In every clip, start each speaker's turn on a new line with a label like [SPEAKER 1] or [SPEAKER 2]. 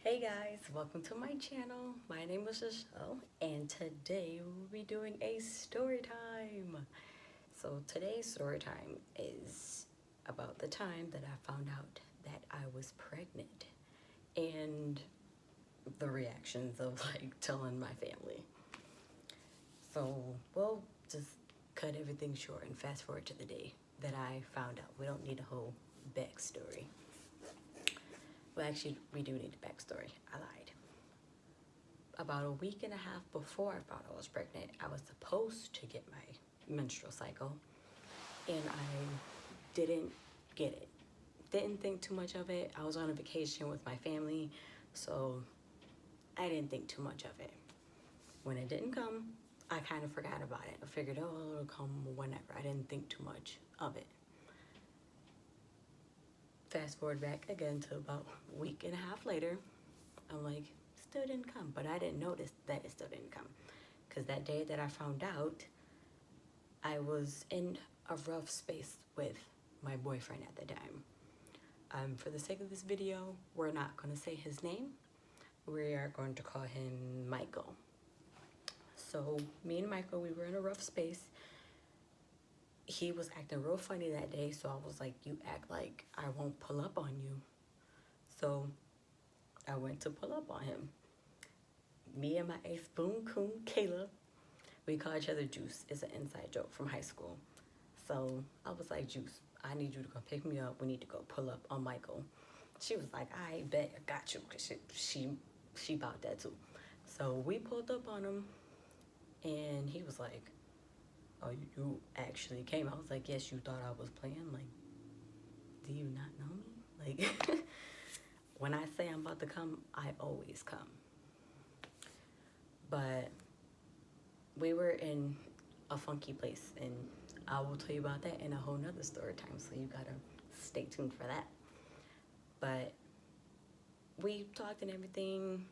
[SPEAKER 1] Hey guys, welcome to my channel. My name is Michelle, and today we'll be doing a story time. So today's story time is about the time that I found out that I was pregnant and the reactions of telling my family. So we'll just cut everything short and fast forward to the day that I found out. We don't need a whole backstory. Well, actually, we do need a backstory. I lied. About a week and a half before I found I was pregnant, I was supposed to get my menstrual cycle, and I didn't get it. Didn't think too much of it. I was on a vacation with my family, so I didn't think too much of it. When it didn't come, I kind of forgot about it. I figured, oh, it'll come whenever. I didn't think too much of it. Fast forward back again to about a week and a half later, I'm like, still didn't come. But I didn't notice that it still didn't come. Because that day that I found out, I was in a rough space with my boyfriend at the time. For the sake of this video, we're not going to say his name. We are going to call him Michael. So me and Michael, we were in a rough space. He was acting real funny that day, so I was like, you act like I won't pull up on you. So I went to pull up on him. Me and my ex boom coon Kayla, we call each other Juice. It's an inside joke from high school. So I was like, Juice, I need you to come pick me up. We need to go pull up on Michael. She was like, I bet I got you, because she bought that too. So we pulled up on him, and he was like, oh, you actually came. I was like, yes, you thought I was playing? Like, do you not know me? Like, when I say I'm about to come, I always come. But we were in a funky place, and I will tell you about that in a whole nother story time, so you gotta stay tuned for that. But we talked and everything.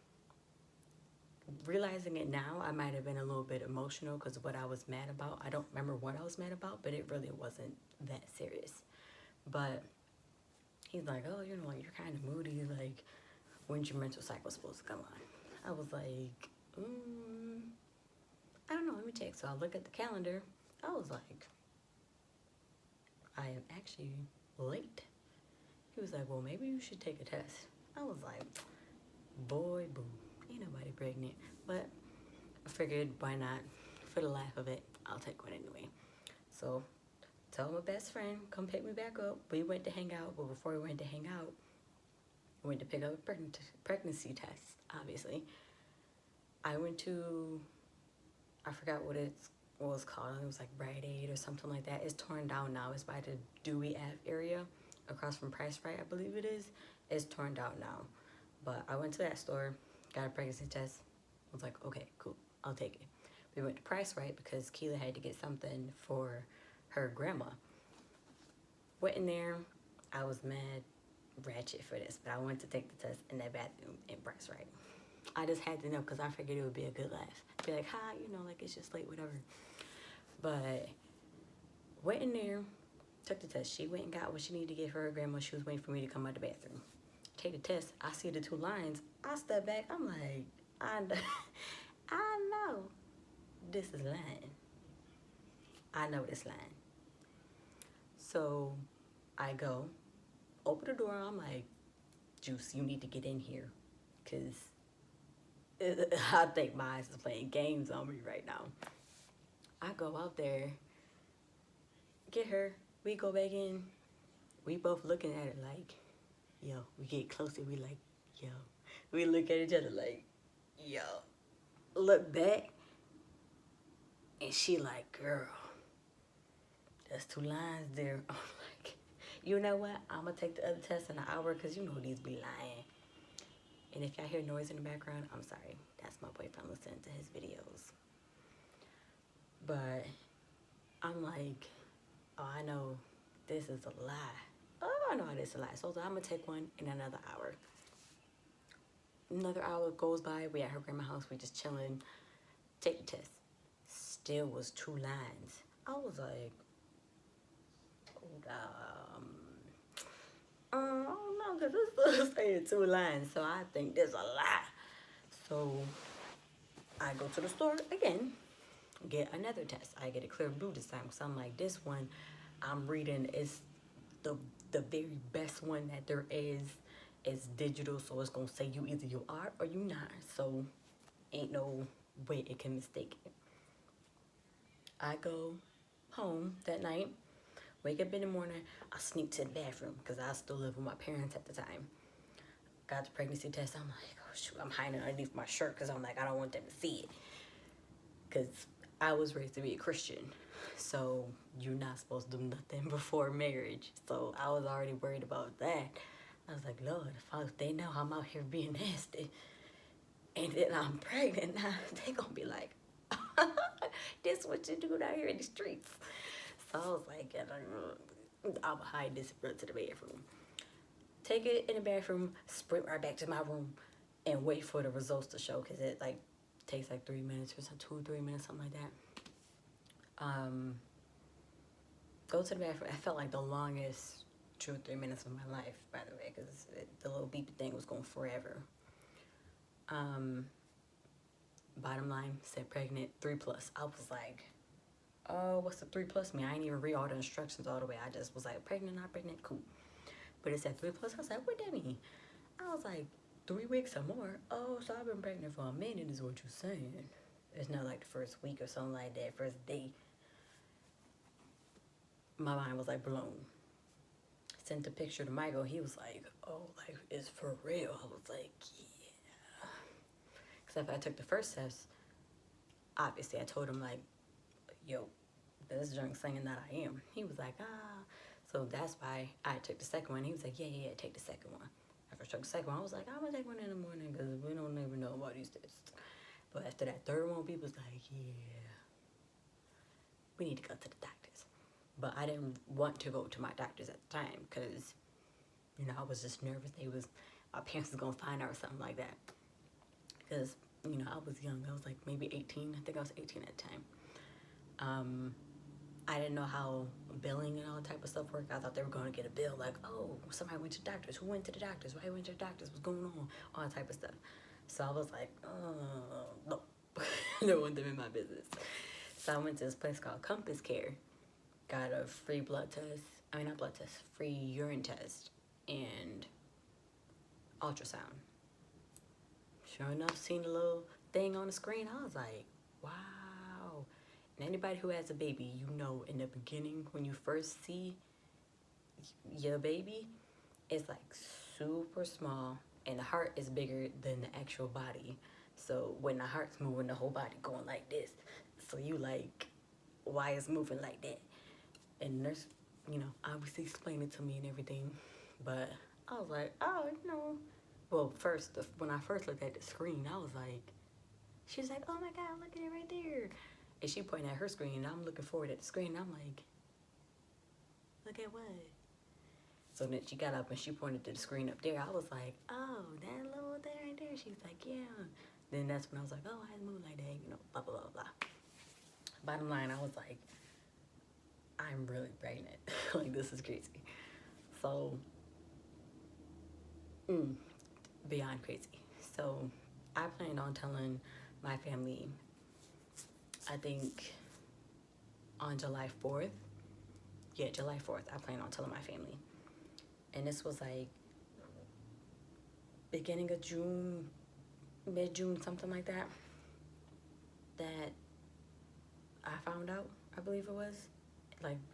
[SPEAKER 1] Realizing it now, I might have been a little bit emotional because of what I was mad about. I don't remember what I was mad about, but it really wasn't that serious. But he's like, oh, you're kind of moody. Like, when's your menstrual cycle supposed to come on? I was like, I don't know, let me check. So I look at the calendar. I was like, I am actually late. He was like, well, maybe you should take a test. I was like, boy, boo, ain't nobody pregnant. But I figured, why not? For the laugh of it, I'll take one anyway. So tell my best friend, come pick me back up. We went to hang out, but before we went to hang out, we went to pick up a pregnancy test, obviously. I went to, I forgot what it was called. It was like Rite Aid or something like that. It's torn down now. It's by the Dewey Ave area, across from Price Right, I believe it is. It's torn down now. But I went to that store, got a pregnancy test. I was like, okay, cool, I'll take it. We went to Price Right because Keela had to get something for her grandma. Went in there. I was mad ratchet for this, but I went to take the test in that bathroom in Price Right. I just had to know because I figured it would be a good laugh. Be like, hi, like it's just late, whatever. But went in there, took the test. She went and got what she needed to get for her grandma. She was waiting for me to come out the bathroom. Take the test. I see the 2 lines. I step back. I'm like, I know this is lying. I know this lying. So I go, open the door. I'm like, Juice, you need to get in here, because I think my eyes is playing games on me right now. I go out there, get her. We go back in. We both looking at it like, yo. We get closer. We like, yo. We look at each other like, yo. Look back. And she like, girl, there's 2 lines there. I'm like, you know what? I'm going to take the other test in an hour because these be lying. And if y'all hear noise in the background, I'm sorry. That's my boyfriend listening to his videos. But I'm like, oh, I know this is a lie. Oh, I know this is a lie. So I'm going to take one in another hour. Another hour goes by. We at her grandma's house. We just chilling. Take the test. Still was 2 lines. I was like, I don't know. because it's still saying 2 lines. So I think there's a lot. So I go to the store again, get another test. I get a clear blue this time. So I'm like, this one I'm reading is the very best one that there is. It's digital, so it's gonna say you either you are or you not. So ain't no way it can mistake it. I go home that night, wake up in the morning, I sneak to the bathroom because I still live with my parents at the time. Got the pregnancy test. I'm like, oh shoot, I'm hiding underneath my shirt because I'm like, I don't want them to see it. Because I was raised to be a Christian. So you're not supposed to do nothing before marriage. So I was already worried about that. I was like, Lord, if they know I'm out here being nasty and then I'm pregnant, now they gonna be like, this what you do down here in the streets. So I was like, I'll hide this and run to the bathroom. Take it in the bathroom, sprint right back to my room, and wait for the results to show, because it like takes like 3 minutes or something, 2 or 3 minutes, something like that. Go to the bathroom. I felt like the longest 2 or 3 minutes of my life, by the way, because the little beep thing was going forever. Bottom line, said pregnant, 3+. I was like, oh, what's the 3+ mean? I didn't even read all the instructions all the way. I just was like, pregnant, not pregnant, cool. But it said 3+. I was like, what that mean? I was like, 3 weeks or more. Oh, so I've been pregnant for a minute is what you're saying. It's not like the first week or something like that, first day. My mind was like blown. Sent the picture to Michael. He was like, oh, like, it's for real. I was like, yeah. Except I took the first test. Obviously, I told him, like, yo, this junk saying that I am. He was like, ah. So that's why I took the second one. He was like, yeah, take the second one. After I took the second one, I was like, I'm going to take one in the morning because we don't even know about these tests. But after that third one, people was like, yeah, we need to go to the doctors. But I didn't want to go to my doctors at the time because, you know, I was just nervous. My parents was going to find out or something like that. Because, you know, I was young. I was like maybe 18. I think I was 18 at the time. I didn't know how billing and all that type of stuff worked. I thought they were going to get a bill like, oh, somebody went to the doctors. Who went to the doctors? Why went to the doctors? What's going on? All that type of stuff. So I was like, no. I don't want them in my business. So I went to this place called Compass Care. Got a free free urine test and ultrasound. Sure enough, seen a little thing on the screen. I was like, wow. And anybody who has a baby, you know, in the beginning, when you first see your baby, it's like super small and the heart is bigger than the actual body. So when the heart's moving, the whole body going like this. So you like, why is moving like that? And nurse, you know, obviously explained it to me and everything. But I was like, oh, you know. Well, when I first looked at the screen, I was like, she's like, oh my God, look at it right there. And she pointed at her screen, and I'm looking forward at the screen. And I'm like, look at what? So then she got up and she pointed to the screen up there. I was like, oh, that little thing right there. She was like, yeah. Then that's when I was like, oh, I move like that, you know, blah, blah, blah, blah. Bottom line, I was like, I'm really pregnant. Like, this is crazy. So, beyond crazy. So, I planned on telling my family, I think, on July 4th. Yeah, July 4th, I planned on telling my family. And this was like beginning of June, mid-June, something like that, that I found out, I believe it was.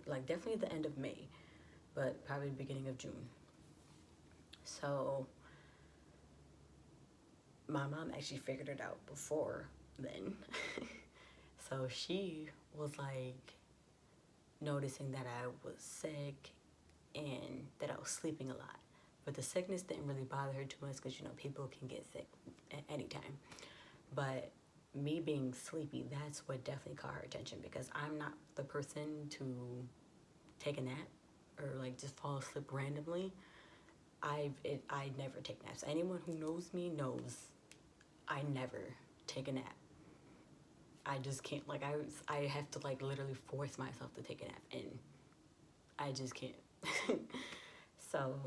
[SPEAKER 1] Like definitely the end of May, but probably the beginning of June. So my mom actually figured it out before then. So she was like noticing that I was sick and that I was sleeping a lot. But the sickness didn't really bother her too much because, you know, people can get sick at any time. But me being sleepy, that's what definitely caught her attention because I'm not the person to take a nap or like just fall asleep randomly. I never take naps. Anyone who knows me knows I never take a nap. I just can't, like, I have to, like, literally force myself to take a nap, and I just can't. So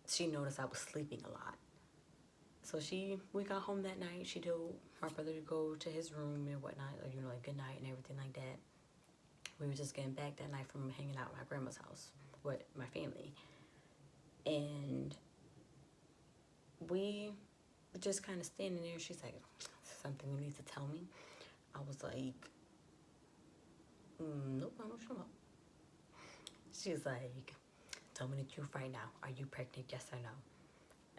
[SPEAKER 1] she noticed I was sleeping a lot. So we got home that night. She told my brother to go to his room and whatnot, like, you know, like good night and everything like that. We were just getting back that night from hanging out at my grandma's house with my family. And we were just kind of standing there. She's like, something you need to tell me? I was like, nope, I don't know what you're talking about. She's like, tell me the truth right now. Are you pregnant? Yes or no?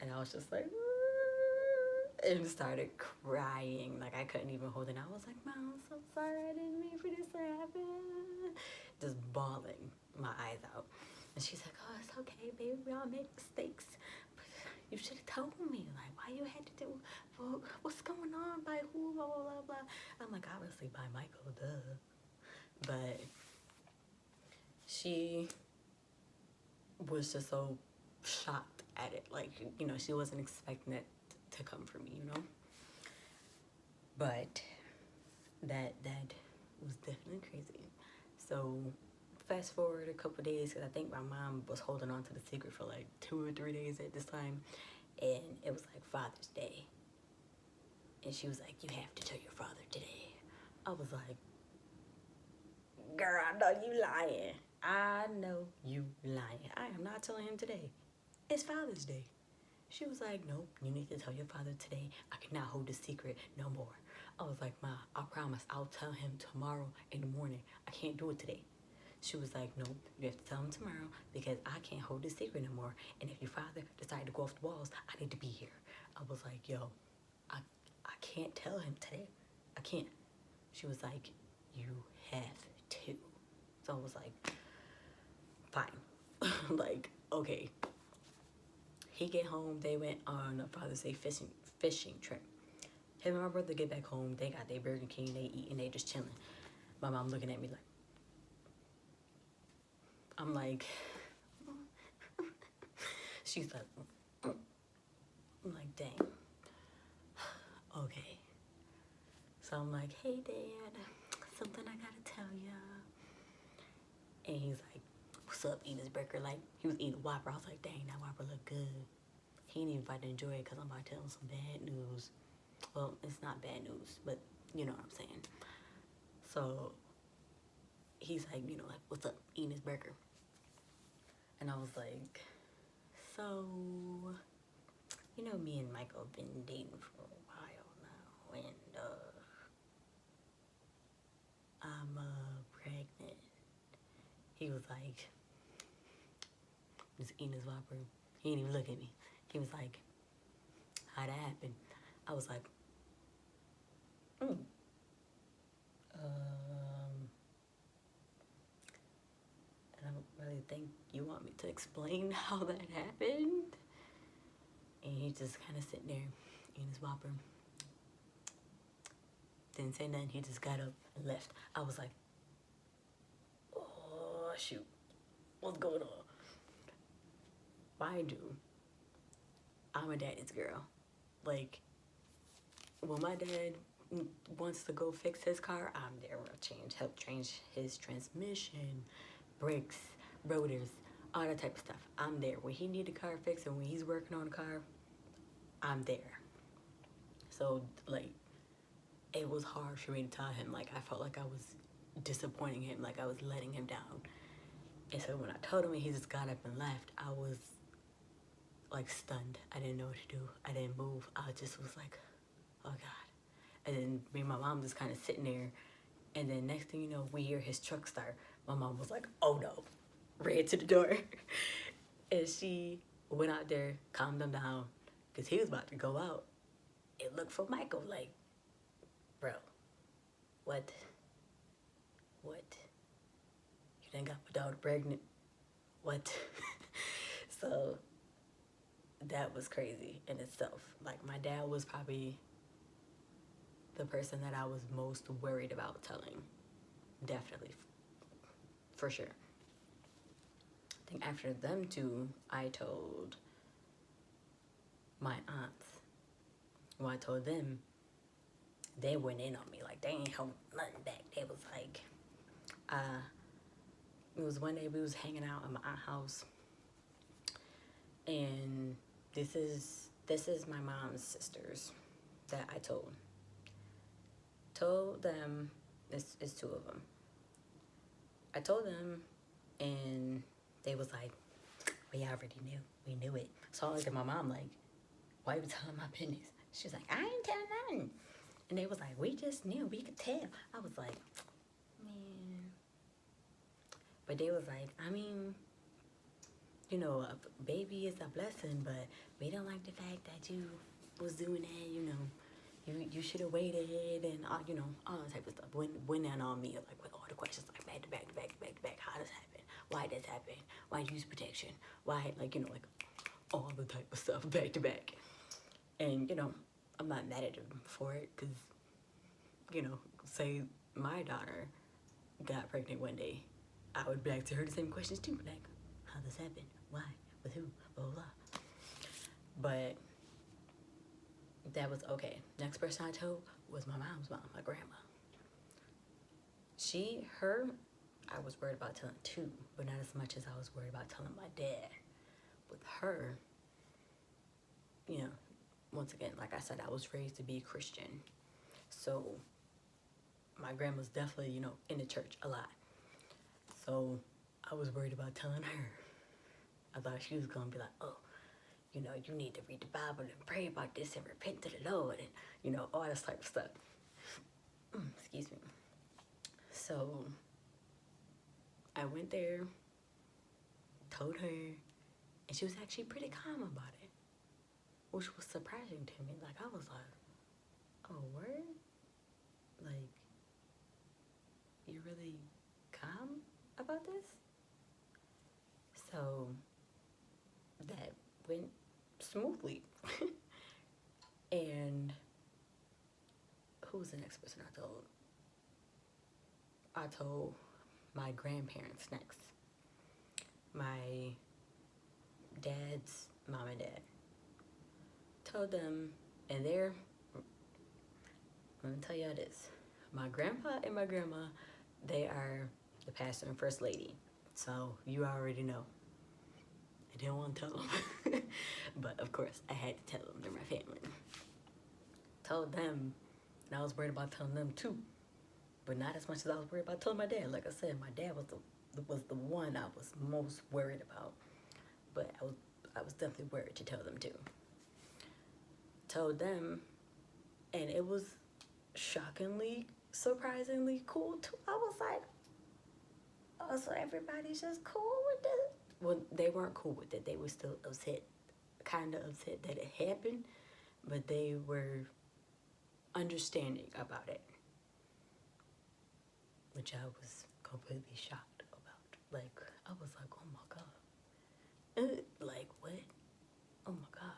[SPEAKER 1] And I was just like, and started crying. Like, I couldn't even hold it. I was like, Mom, I'm so sorry. I didn't mean for this to happen. Just bawling my eyes out. And she's like, oh, it's okay, baby. We all make mistakes. But you should have told me. Like, why you had to do, well, what's going on? By who? Blah, blah, blah, blah. I'm like, obviously by Michael, duh. But she was just so shocked at it. Like, you know, she wasn't expecting it to come from me, you know? But that was definitely crazy. So fast forward a couple days, because I think my mom was holding on to the secret for like 2 or 3 days at this time, and it was like Father's Day, and she was like, you have to tell your father today. I was like, girl, I know you lying. I know you lying. I am not telling him today. It's Father's Day. She was like, nope, you need to tell your father today. I cannot hold this secret no more. I was like, Ma, I promise I'll tell him tomorrow in the morning. I can't do it today. She was like, nope, you have to tell him tomorrow because I can't hold this secret no more. And if your father decided to go off the walls, I need to be here. I was like, yo, I can't tell him today. I can't. She was like, you have to. So I was like, fine. Like, okay. He get home, they went on a Father's Day fishing trip. Him and my brother get back home, they got their Burger King, they eat, and they just chilling. My mom looking at me like, I'm like, she's like, I'm like, dang. Okay. So I'm like, hey, Dad, something I gotta tell ya. And he's like, what's up, eating his burger? Like, he was eating a Whopper. I was like, dang, that Whopper look good. He ain't even about to enjoy it because I'm about to tell him some bad news. Well, it's not bad news, but you know what I'm saying. So he's like, you know, like, what's up, eating his burger? And I was like, so, you know, me and Michael have been dating for a while now, and I'm pregnant. He was like, just eating his Whopper. He didn't even look at me. He was like, how'd that happen? I was like, and I don't really think you want me to explain how that happened. And he just kind of sitting there eating his Whopper. Didn't say nothing. He just got up and left. I was like, oh, shoot. What's going on? Mind you, I'm a daddy's girl. Like, when my dad wants to go fix his car, I'm there to help change his transmission, brakes, rotors, all that type of stuff. I'm there. When he need a car fixed and when he's working on a car, I'm there. So, like, it was hard for me to tell him. Like, I felt like I was disappointing him, like I was letting him down. And so when I told him and he just got up and left, I was like stunned. I didn't know what to do. I didn't move. I just was like, oh God. And then me and my mom just kind of sitting there. And then next thing you know, we hear his truck start. My mom was like, oh no, ran to the door. And she went out there, calmed him down, because he was about to go out and look for Michael. Like, bro, what? You done got my daughter pregnant? What? So that was crazy in itself. Like, my dad was probably the person that I was most worried about telling. Definitely. For sure. I think after them two, I told my aunts. When I told them, they went in on me. Like, they ain't held nothing back. They was like, it was one day we was hanging out at my aunt's house. And this is my mom's sisters that I told them. It's two of them. I told them, and they was like, we already knew. We knew it. So I looked at my mom like, why you telling my business? She was like, I ain't telling nothing. And they was like, we just knew. We could tell. I was like, man. But they was like, I mean, you know, a baby is a blessing, but we don't like the fact that you was doing that, you know. You should have waited and, you know, all that type of stuff. Went down on me, like, with all the questions, like, back to back to back to back to back. How this happen? Why this happen? Why use protection? Why, like, you know, like, all the type of stuff back to back. And, you know, I'm not mad at them for it, because, you know, say my daughter got pregnant one day, I would be to her the same questions too, like, how this happen? Why? With who? Blah, blah, blah. But that was okay. Next person I told was my mom's mom, my grandma. I was worried about telling too, but not as much as I was worried about telling my dad. With her, you know, once again, like I said, I was raised to be a Christian. So my grandma's definitely, you know, in the church a lot. So I was worried about telling her. I thought she was going to be like, oh, you know, you need to read the Bible and pray about this and repent to the Lord and, you know, all this type of stuff. Excuse me. So I went there, told her, and she was actually pretty calm about it, which was surprising to me. Like, I was like, oh, word? Like, you're really calm about this? So that went smoothly. And who was the next person I told? I told my grandparents next. My dad's mom and dad. Told them, and let me tell y'all this. My grandpa and my grandma, they are the pastor and first lady. So you already know. I didn't want to tell them. But of course, I had to tell them. They're my family. Told them, and I was worried about telling them too. But not as much as I was worried about telling my dad. Like I said, my dad was the one I was most worried about. But I was definitely worried to tell them too. Told them, and it was shockingly, surprisingly cool too. I was like, oh, so everybody's just cool with this? Well, they weren't cool with it. They were still upset, kind of upset that it happened, but they were understanding about it, which I was completely shocked about. Like, I was like, oh my God. Like, what? Oh my God.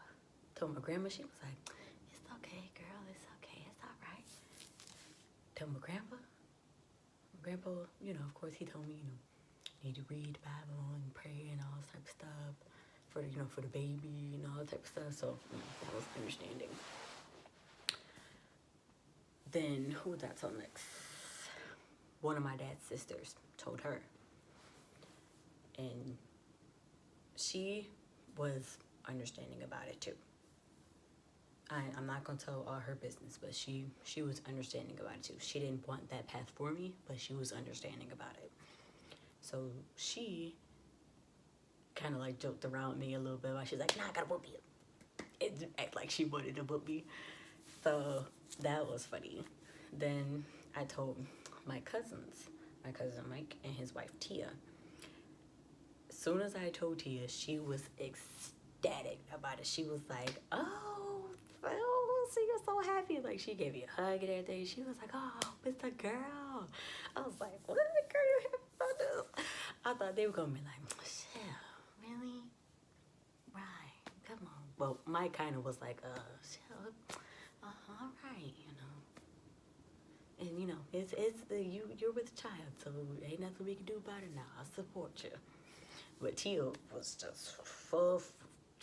[SPEAKER 1] Told my grandma, she was like, it's okay, girl, it's okay, it's all right. Told my grandpa, you know, of course, he told me, you know, need to read the Bible and pray and all this type of stuff for the, you know, for the baby and all that type of stuff. So, you know, that was understanding. Then who did I tell next? One of my dad's sisters told her. And she was understanding about it too. I'm not gonna tell all her business, but she was understanding about it too. She didn't want that path for me, but she was understanding about it. So she kind of like joked around me a little bit. She's like, nah, I gotta whoop you. It act like she wanted to whoop me. So that was funny. Then I told my cousins, my cousin Mike and his wife Tia. As soon as I told Tia, she was ecstatic about it. She was like, oh, Phil, so you're so happy. Like, she gave me a hug and everything. She was like, oh, it's a girl. I was like, what is the girl you happy about this? I thought they were going to be like, shit, really? Right, come on. Well, Mike kind of was like, shit, all right, you know. And, you know, you're with a child, so ain't nothing we can do about it now. I support you. But Tia was just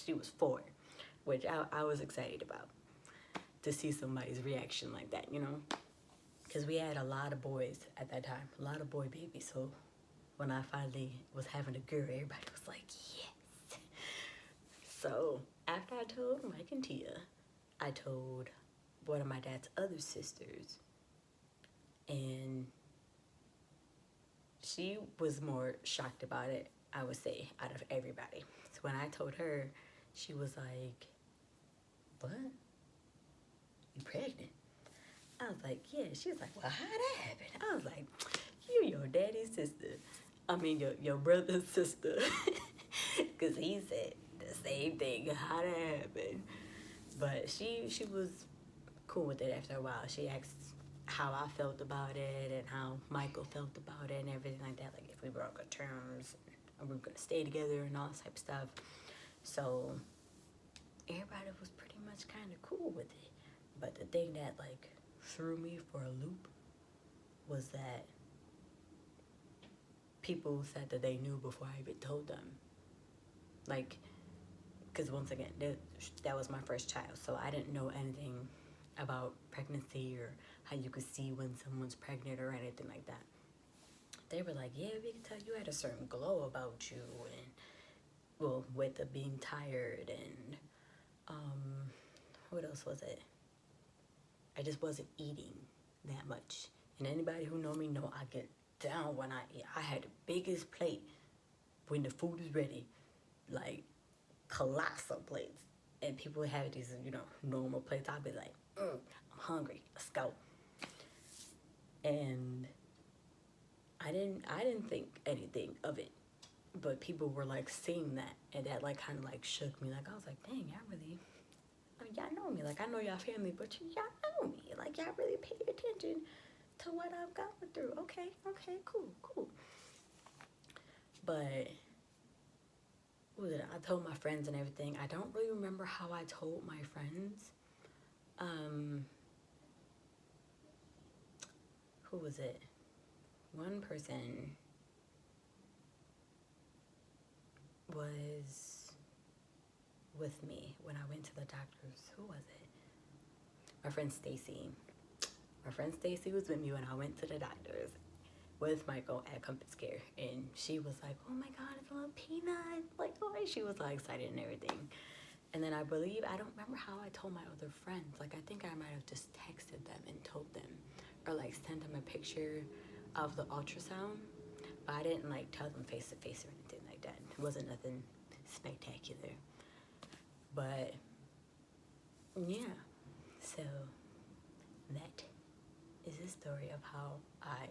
[SPEAKER 1] she was 4, which I was excited about, to see somebody's reaction like that, you know? Because we had a lot of boys at that time, a lot of boy babies. So when I finally was having a girl, everybody was like, yes. So after I told Mike and Tia, I told one of my dad's other sisters, and she was more shocked about it, I would say, out of everybody. So when I told her, she was like, "What? You pregnant?" I was like, "Yeah." She was like, "Well, how that happen?" I was like, "You your daddy's sister. I mean, your brother's sister." Because he said the same thing. How that happened? But she was cool with it after a while. She asked how I felt about it and how Michael felt about it and everything like that. Like if we were on good terms and we were gonna stay together and all this type of stuff. So everybody was pretty much kind of cool with it. But the thing that like threw me for a loop was that people said that they knew before I even told them. Like, because once again, that was my first child, so I didn't know anything about pregnancy or how you could see when someone's pregnant or anything like that. They were like, "Yeah, we can tell you had a certain glow about you," and well, with the being tired and what else was it? I just wasn't eating that much. And anybody who know me know I get down when I eat. I had the biggest plate when the food is ready, like colossal plates. And people have these, normal plates. I'll be like, I'm hungry. Let's go. And I didn't think anything of it, but people were like seeing that, and that like kind of like shook me. Like I was like, dang, y'all really, I mean, y'all know me. Like I know y'all family, but y'all know me. Like y'all really pay attention to what I've gone through. Okay, cool. But what was it? I told my friends and everything. I don't really remember how I told my friends. Who was it? One person was with me when I went to the doctors. Who was it? My friend Stacy. My friend Stacy was with me when I went to the doctors with Michael at Compass Care, and she was like, "Oh my God, it's a little peanut!" Like, oh, she was like excited and everything. And then I don't remember how I told my other friends. Like, I think I might have just texted them and told them, or like sent them a picture of the ultrasound. But I didn't like tell them face to face or anything like that. It wasn't nothing spectacular. But yeah, so that is a story of how I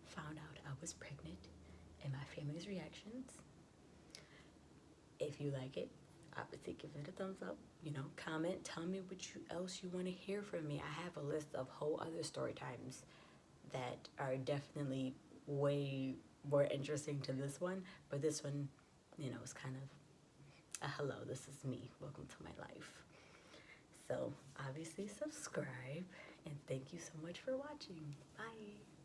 [SPEAKER 1] found out I was pregnant and my family's reactions. If you like it, obviously give it a thumbs up. Comment, tell me what else you want to hear from me. I have a list of whole other story times that are definitely way more interesting to this one, but this one, is kind of a hello, this is me, welcome to my life. So obviously subscribe, and thank you so much for watching. Bye.